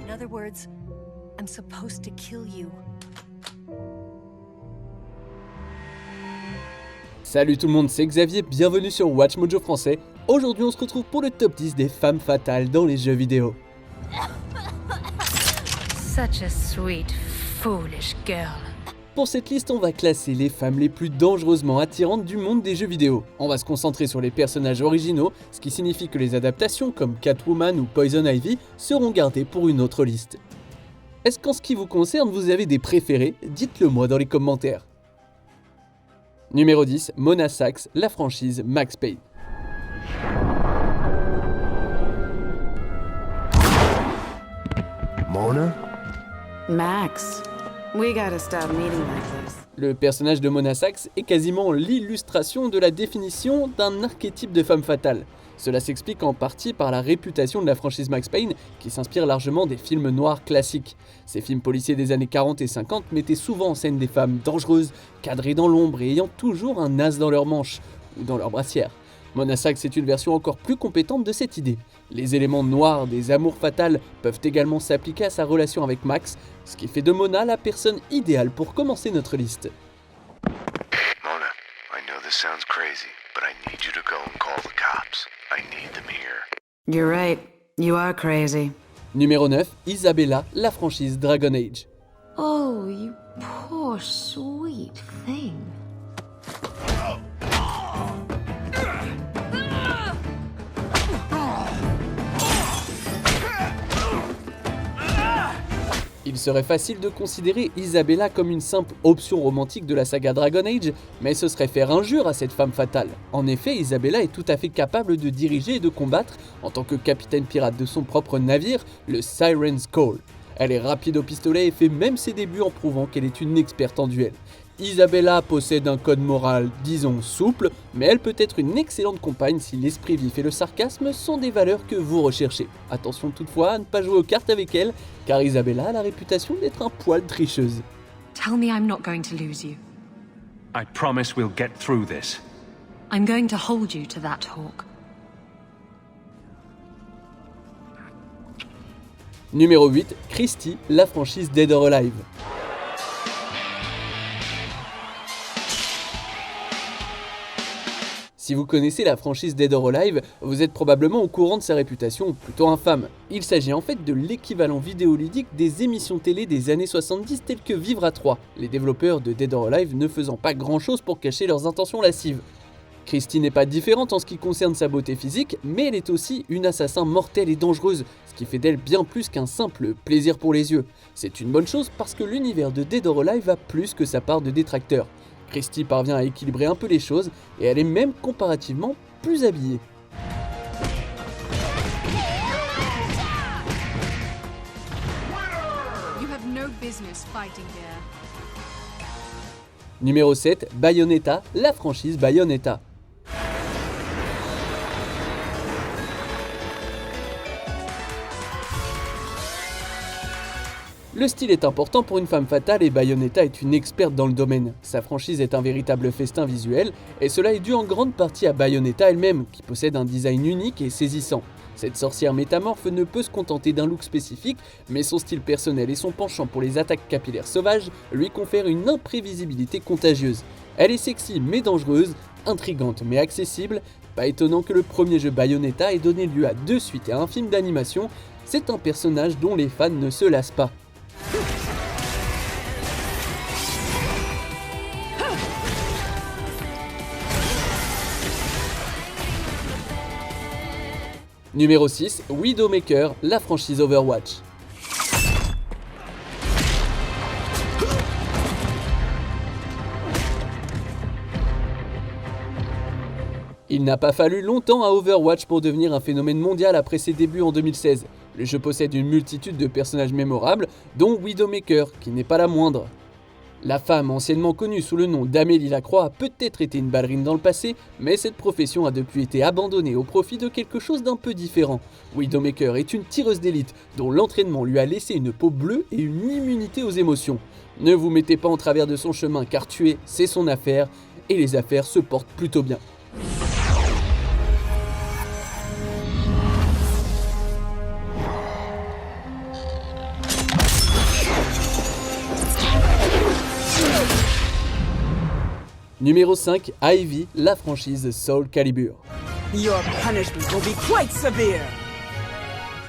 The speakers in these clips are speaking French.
In other words, I'm supposed to kill you. Salut tout le monde, c'est Xavier, bienvenue sur Watch Mojo français. Aujourd'hui on se retrouve pour le top 10 des femmes fatales dans les jeux vidéo. Such a sweet, foolish girl. Pour cette liste, on va classer les femmes les plus dangereusement attirantes du monde des jeux vidéo. On va se concentrer sur les personnages originaux, ce qui signifie que les adaptations comme Catwoman ou Poison Ivy seront gardées pour une autre liste. Est-ce qu'en ce qui vous concerne, vous avez des préférés? Dites-le moi dans les commentaires. Numéro 10, Mona Sachs, la franchise Max Payne. Mona? Max, we gotta stop meeting like this. Le personnage de Mona Sachs est quasiment l'illustration de la définition d'un archétype de femme fatale. Cela s'explique en partie par la réputation de la franchise Max Payne qui s'inspire largement des films noirs classiques. Ces films policiers des années 40 et 50 mettaient souvent en scène des femmes dangereuses, cadrées dans l'ombre et ayant toujours un as dans leur manche ou dans leur brassière. Mona Sachs est une version encore plus compétente de cette idée. Les éléments noirs des amours fatales peuvent également s'appliquer à sa relation avec Max, ce qui fait de Mona la personne idéale pour commencer notre liste. Mona, I know this sounds crazy, but I need you to go and call the cops. I need them here. You're right, you are crazy. Numéro 9, Isabella, la franchise Dragon Age. Oh, you poor sweet thing. Il serait facile de considérer Isabella comme une simple option romantique de la saga Dragon Age, mais ce serait faire injure à cette femme fatale. En effet, Isabella est tout à fait capable de diriger et de combattre en tant que capitaine pirate de son propre navire, le Siren's Call. Elle est rapide au pistolet et fait même ses débuts en prouvant qu'elle est une experte en duel. Isabella possède un code moral, disons, souple, mais elle peut être une excellente compagne si l'esprit vif et le sarcasme sont des valeurs que vous recherchez. Attention toutefois à ne pas jouer aux cartes avec elle, car Isabella a la réputation d'être un poil tricheuse. Tell me I'm not going to lose you. I promise we'll get through this. I'm going to hold you to that, Hawk. Numéro 8, Christy, la franchise Dead or Alive. Si vous connaissez la franchise Dead or Alive, vous êtes probablement au courant de sa réputation plutôt infâme. Il s'agit en fait de l'équivalent vidéoludique des émissions télé des années 70 telles que Vivre à 3, les développeurs de Dead or Alive ne faisant pas grand chose pour cacher leurs intentions lascives. Christy n'est pas différente en ce qui concerne sa beauté physique, mais elle est aussi une assassin mortelle et dangereuse, ce qui fait d'elle bien plus qu'un simple plaisir pour les yeux. C'est une bonne chose parce que l'univers de Dead or Alive a plus que sa part de détracteurs. Christy parvient à équilibrer un peu les choses et elle est même comparativement plus habillée. You have no business fighting here. Numéro 7, Bayonetta, la franchise Bayonetta. Le style est important pour une femme fatale et Bayonetta est une experte dans le domaine. Sa franchise est un véritable festin visuel et cela est dû en grande partie à Bayonetta elle-même qui possède un design unique et saisissant. Cette sorcière métamorphe ne peut se contenter d'un look spécifique, mais son style personnel et son penchant pour les attaques capillaires sauvages lui confèrent une imprévisibilité contagieuse. Elle est sexy mais dangereuse, intrigante mais accessible. Pas étonnant que le premier jeu Bayonetta ait donné lieu à 2 suites et à un film d'animation, c'est un personnage dont les fans ne se lassent pas. Numéro 6, Widowmaker, la franchise Overwatch. Il n'a pas fallu longtemps à Overwatch pour devenir un phénomène mondial après ses débuts en 2016. Le jeu possède une multitude de personnages mémorables, dont Widowmaker, qui n'est pas la moindre. La femme, anciennement connue sous le nom d'Amélie Lacroix, a peut-être été une ballerine dans le passé, mais cette profession a depuis été abandonnée au profit de quelque chose d'un peu différent. Widowmaker est une tireuse d'élite, dont l'entraînement lui a laissé une peau bleue et une immunité aux émotions. Ne vous mettez pas en travers de son chemin, car tuer, c'est son affaire, et les affaires se portent plutôt bien. Numéro 5, Ivy, la franchise Soul Calibur. Your punishment will be quite severe.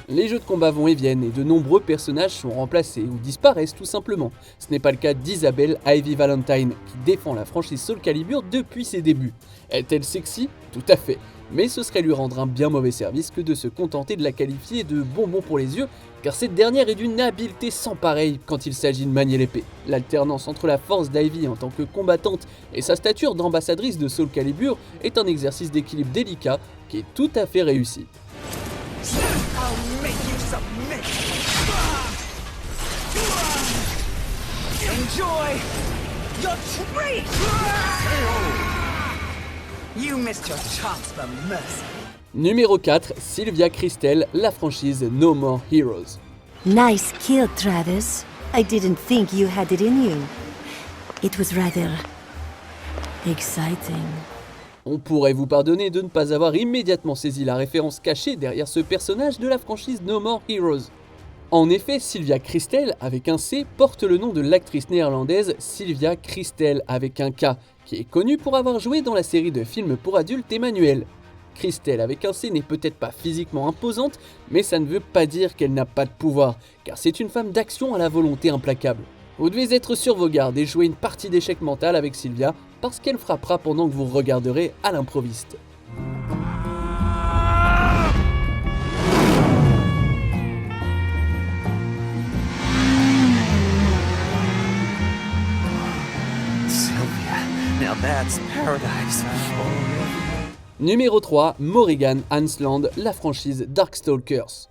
Les jeux de combat vont et viennent et de nombreux personnages sont remplacés ou disparaissent tout simplement. Ce n'est pas le cas d'Isabelle Ivy Valentine qui défend la franchise Soul Calibur depuis ses débuts. Est-elle sexy ? Tout à fait. Mais ce serait lui rendre un bien mauvais service que de se contenter de la qualifier de bonbon pour les yeux, car cette dernière est d'une habileté sans pareille quand il s'agit de manier l'épée. L'alternance entre la force d'Ivy en tant que combattante et sa stature d'ambassadrice de Soul Calibur est un exercice d'équilibre délicat qui est tout à fait réussi. I'll make you submit. Enjoy your treat. You missed your chance for mercy. Numéro 4, Sylvia Kristel, la franchise No More Heroes. Nice kill, Travis. I didn't think you had it in you. It was rather exciting. On pourrait vous pardonner de ne pas avoir immédiatement saisi la référence cachée derrière ce personnage de la franchise No More Heroes. En effet, Sylvia Kristel, avec un C, porte le nom de l'actrice néerlandaise Sylvia Kristel, avec un K, qui est connue pour avoir joué dans la série de films pour adultes Emmanuel. Kristel avec un C n'est peut-être pas physiquement imposante, mais ça ne veut pas dire qu'elle n'a pas de pouvoir, car c'est une femme d'action à la volonté implacable. Vous devez être sur vos gardes et jouer une partie d'échec mental avec Sylvia, parce qu'elle frappera pendant que vous regarderez à l'improviste. Sylvia, now that's paradise. Numéro 3, Morrigan Ansland, la franchise Darkstalkers.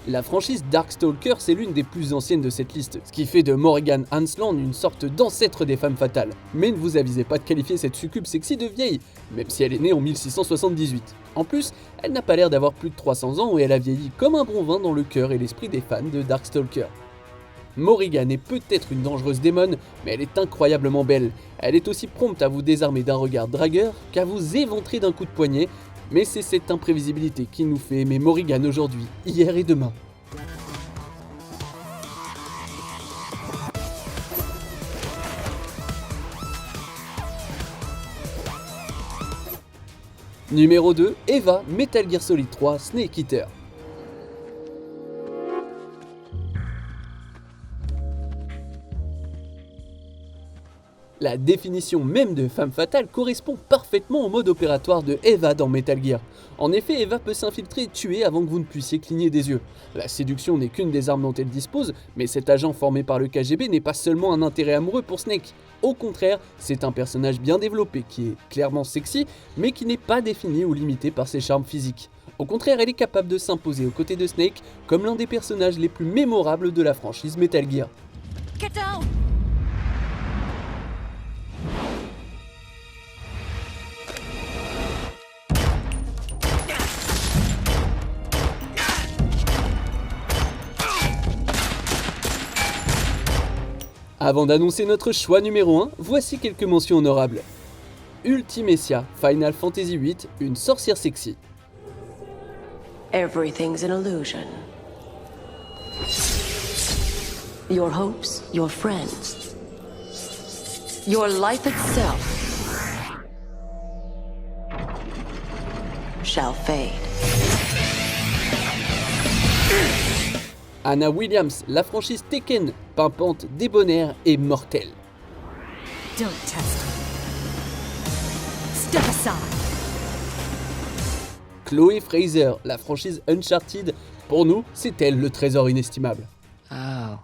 La franchise Darkstalkers est l'une des plus anciennes de cette liste, ce qui fait de Morrigan Ansland une sorte d'ancêtre des femmes fatales. Mais ne vous avisez pas de qualifier cette succube sexy de vieille, même si elle est née en 1678. En plus, elle n'a pas l'air d'avoir plus de 300 ans et elle a vieilli comme un bon vin dans le cœur et l'esprit des fans de Darkstalkers. Morrigan est peut-être une dangereuse démone, mais elle est incroyablement belle. Elle est aussi prompte à vous désarmer d'un regard dragueur qu'à vous éventrer d'un coup de poignet, mais c'est cette imprévisibilité qui nous fait aimer Morrigan aujourd'hui, hier et demain. Numéro 2, Eva, Metal Gear Solid 3, Snake Eater. La définition même de femme fatale correspond parfaitement au mode opératoire de Eva dans Metal Gear. En effet, Eva peut s'infiltrer et tuer avant que vous ne puissiez cligner des yeux. La séduction n'est qu'une des armes dont elle dispose, mais cet agent formé par le KGB n'est pas seulement un intérêt amoureux pour Snake. Au contraire, c'est un personnage bien développé qui est clairement sexy, mais qui n'est pas défini ou limité par ses charmes physiques. Au contraire, elle est capable de s'imposer aux côtés de Snake comme l'un des personnages les plus mémorables de la franchise Metal Gear. Get down! Avant d'annoncer notre choix numéro 1, voici quelques mentions honorables. Ultimecia, Final Fantasy VIII, une sorcière sexy. Everything's an illusion. Your hopes, your friends, your life itself shall fade. Anna Williams, la franchise Tekken, pimpante, débonnaire et mortelle. Don't test me. Step aside. Chloé Fraser, la franchise Uncharted, pour nous, c'est elle le trésor inestimable. Oh.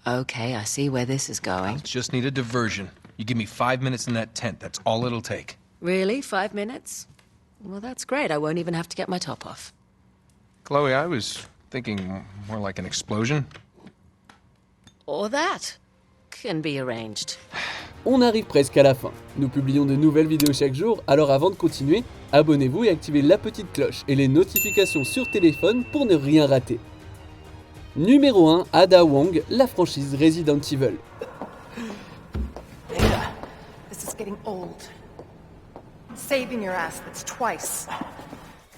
Okay, I see where this is going. Just need a diversion. You give me 5 minutes in that tent, that's all it'll take. Really? 5 minutes? Well, that's great. I won't even have to get my top off. Chloe, I was thinking more like an explosion. Or that. Can be arranged. On arrive presque à la fin. Nous publions de nouvelles vidéos chaque jour, alors avant de continuer, abonnez-vous et activez la petite cloche et les notifications sur téléphone pour ne rien rater. Numéro 1, Ada Wong, la franchise Resident Evil. Ada, this is getting old. Saving your ass, that's twice.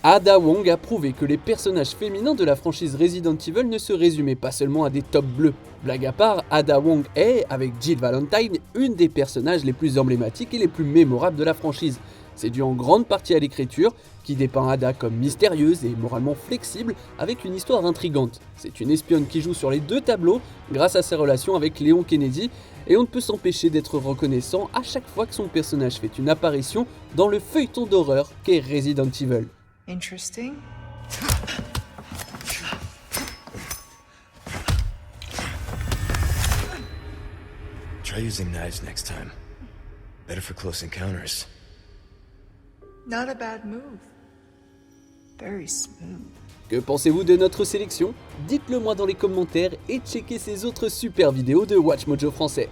Ada Wong a prouvé que les personnages féminins de la franchise Resident Evil ne se résumaient pas seulement à des tops bleus. Blague à part, Ada Wong est, avec Jill Valentine, une des personnages les plus emblématiques et les plus mémorables de la franchise. C'est dû en grande partie à l'écriture, qui dépeint Ada comme mystérieuse et moralement flexible, avec une histoire intrigante. C'est une espionne qui joue sur les deux tableaux, grâce à sa relation avec Léon Kennedy, et on ne peut s'empêcher d'être reconnaissant à chaque fois que son personnage fait une apparition dans le feuilleton d'horreur qu'est Resident Evil. Interesting. Try using knives next time. Better for close encounters. Not a bad move. Very smooth. Que pensez-vous de notre sélection? Dites-le moi dans les commentaires et checkez ces autres super vidéos de WatchMojo français.